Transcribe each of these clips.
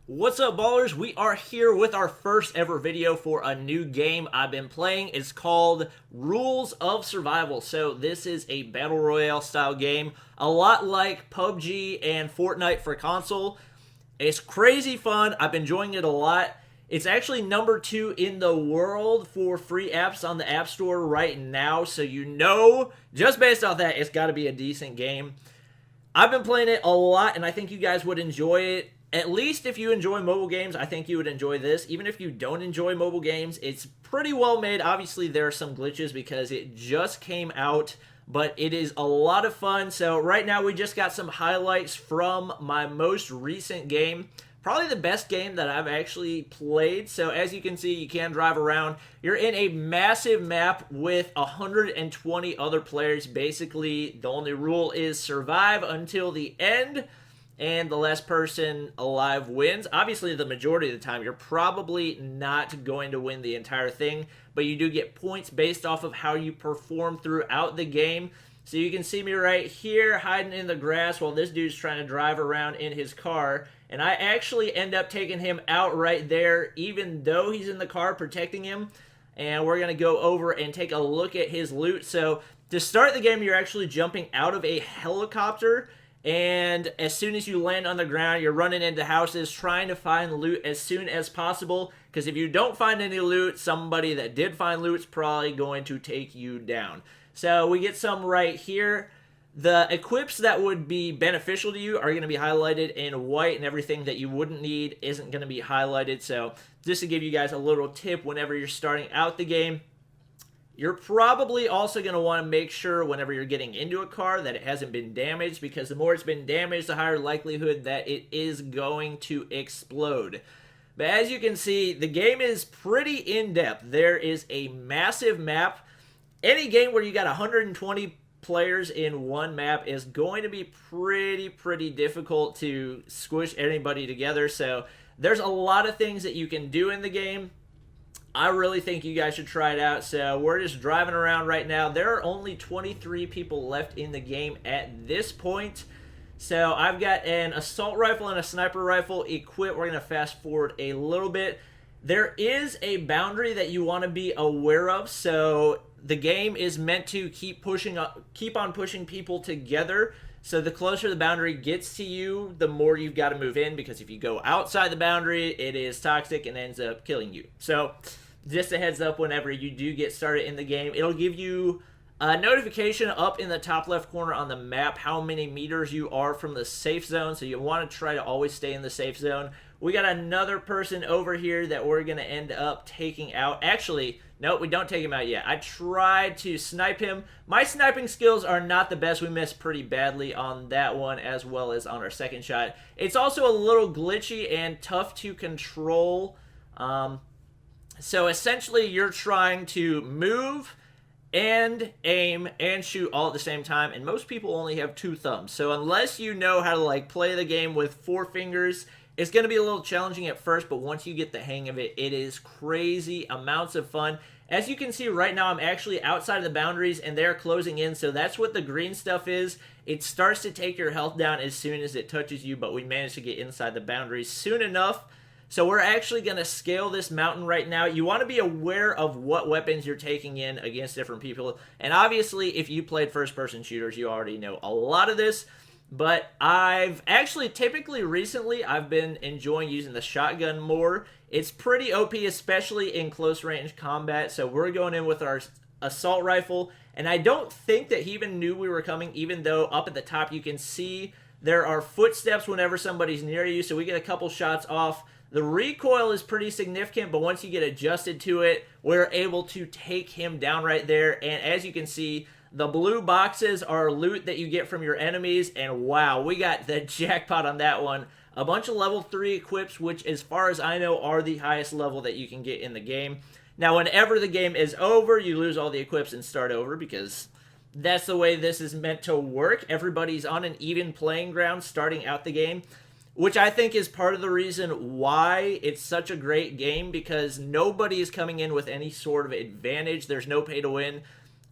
What's up, ballers? We are here with our first ever video for a new game I've been playing. It's called Rules of Survival. So this is a battle royale style game, a lot like Pubg and Fortnite for console. It's crazy fun. I've been enjoying it a lot. It's actually number 2 in the world for free apps on the App Store right now. So just based off that, it's got to be a decent game. I've been playing it a lot, and I think you guys would enjoy it. At least if you enjoy mobile games, I think you would enjoy this. Even if you don't enjoy mobile games, it's pretty well made. Obviously, there are some glitches because it just came out, but it is a lot of fun. So right now, we just got some highlights from my most recent game. Probably the best game that I've actually played. So as you can see, you can drive around. You're in a massive map with 120 other players. Basically, the only rule is survive until the end, and the last person alive wins. Obviously, the majority of the time, you're probably not going to win the entire thing, but you do get points based off of how you perform throughout the game. So you can see me right here hiding in the grass while this dude's trying to drive around in his car, and I actually end up taking him out right there, even though he's in the car protecting him. And we're going to go over and take a look at his loot. So to start the game, you're actually jumping out of a helicopter, and as soon as you land on the ground, you're running into houses trying to find loot as soon as possible, because if you don't find any loot, somebody that did find loot is probably going to take you down. So we get some right here. The equips that would be beneficial to you are going to be highlighted in white, and everything that you wouldn't need isn't going to be highlighted. So just to give you guys a little tip whenever you're starting out the game, you're probably also going to want to make sure whenever you're getting into a car that it hasn't been damaged, because the more it's been damaged, the higher likelihood that it is going to explode. But as you can see, the game is pretty in-depth. There is a massive map. Any game where you got 120 players in one map is going to be pretty difficult to squish anybody together. So there's a lot of things that you can do in the game. I really think you guys should try it out. So we're just driving around right now. There are only 23 people left in the game at this point. So I've got an assault rifle and a sniper rifle equipped. We're going to fast forward a little bit. There is a boundary that you want to be aware of. So the game is meant to keep on pushing people together. So the closer the boundary gets to you, the more you've got to move in, because if you go outside the boundary, it is toxic and ends up killing you. So just a heads up, whenever you do get started in the game, it'll give you a notification up in the top left corner on the map how many meters you are from the safe zone. So you want to try to always stay in the safe zone. We got another person over here that we're going to end up taking out. Actually, no, we don't take him out yet. I tried to snipe him. My sniping skills are not the best. We missed pretty badly on that one, as well as on our second shot. It's also a little glitchy and tough to control. So essentially, you're trying to move and aim and shoot all at the same time, and most people only have 2 thumbs. So unless you know how to play the game with 4 fingers, it's going to be a little challenging at first, but once you get the hang of it, it is crazy amounts of fun. As you can see right now, I'm actually outside of the boundaries, and they're closing in, so that's what the green stuff is. It starts to take your health down as soon as it touches you, but we managed to get inside the boundaries soon enough. So we're actually going to scale this mountain right now. You want to be aware of what weapons you're taking in against different people. And obviously, if you played first-person shooters, you already know a lot of this. But I've actually, recently, I've been enjoying using the shotgun more. It's pretty OP, especially in close-range combat. So we're going in with our assault rifle. And I don't think that he even knew we were coming, even though up at the top you can see there are footsteps whenever somebody's near you. So we get a couple shots off. The recoil is pretty significant, but once you get adjusted to it, we're able to take him down right there. And as you can see, the blue boxes are loot that you get from your enemies, and wow, we got the jackpot on that one. A bunch of level 3 equips, which as far as I know are the highest level that you can get in the game. Now, whenever the game is over, you lose all the equips and start over, because that's the way this is meant to work. Everybody's on an even playing ground starting out the game, which I think is part of the reason why it's such a great game, because nobody is coming in with any sort of advantage. There's no pay to win.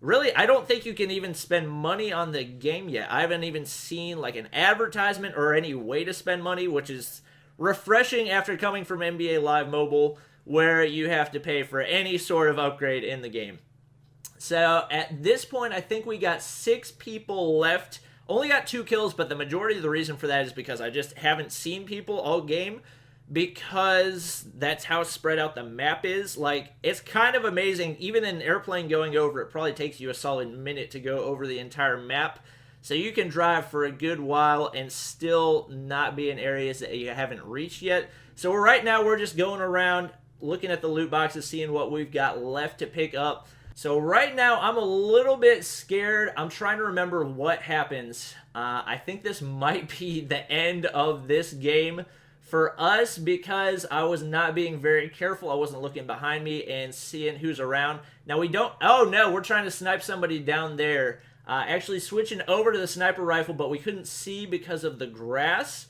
Really, I don't think you can even spend money on the game yet. I haven't even seen an advertisement or any way to spend money, which is refreshing after coming from NBA Live Mobile, where you have to pay for any sort of upgrade in the game. So at this point, I think we got 6 people left. Only got 2 kills, but the majority of the reason for that is because I just haven't seen people all game, because that's how spread out the map is. Like, it's kind of amazing. Even in an airplane going over, it probably takes you a solid minute to go over the entire map. So you can drive for a good while and still not be in areas that you haven't reached yet. So right now we're just going around looking at the loot boxes, seeing what we've got left to pick up. So right now I'm a little bit scared. I'm trying to remember what happens. I think this might be the end of this game for us, because I was not being very careful. I wasn't looking behind me and seeing who's around. Now we don't... Oh no, we're trying to snipe somebody down there. Actually switching over to the sniper rifle, but we couldn't see because of the grass.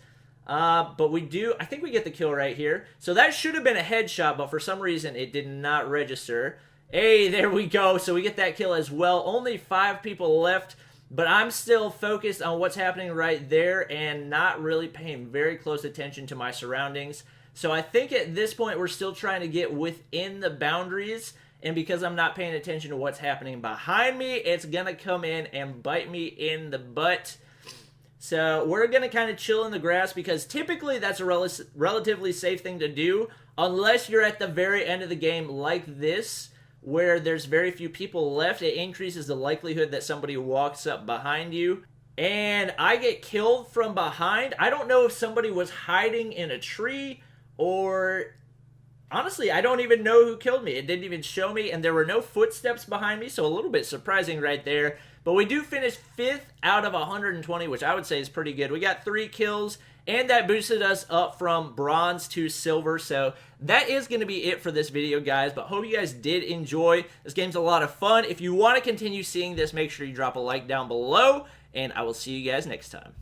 But we do... I think we get the kill right here. So that should have been a headshot, but for some reason it did not register. Hey, there we go. So we get that kill as well. Only 5 people left, but I'm still focused on what's happening right there and not really paying very close attention to my surroundings. So I think at this point we're still trying to get within the boundaries, and because I'm not paying attention to what's happening behind me, it's going to come in and bite me in the butt. So we're going to kind of chill in the grass, because typically that's a relatively safe thing to do, unless you're at the very end of the game like this, where there's very few people left. It increases the likelihood that somebody walks up behind you. And I get killed from behind. I don't know if somebody was hiding in a tree, or... Honestly, I don't even know who killed me. It didn't even show me, and there were no footsteps behind me, so a little bit surprising right there. But we do finish 5th out of 120, which I would say is pretty good. We got 3 kills, and that boosted us up from bronze to silver. So that is going to be it for this video, guys. But hope you guys did enjoy. This game's a lot of fun. If you want to continue seeing this, make sure you drop a like down below, and I will see you guys next time.